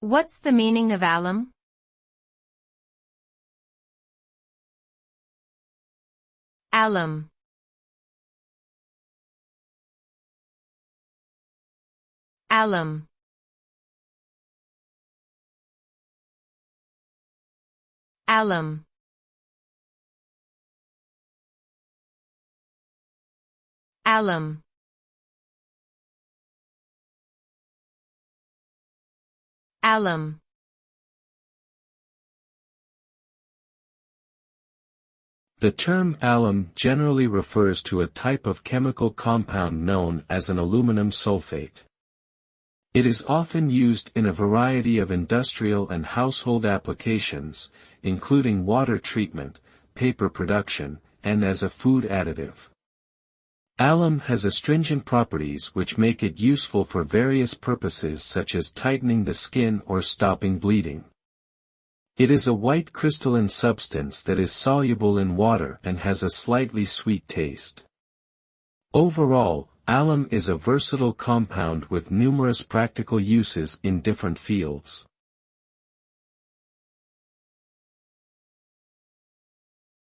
What's the meaning of alum? Alum. Alum. Alum. Alum. Alum. The term alum generally refers to a type of chemical compound known as an aluminum sulfate. It is often used in a variety of industrial and household applications, including water treatment, paper production, and as a food additive. Alum has astringent properties which make it useful for various purposes such as tightening the skin or stopping bleeding. It is a white crystalline substance that is soluble in water and has a slightly sweet taste. Overall, alum is a versatile compound with numerous practical uses in different fields.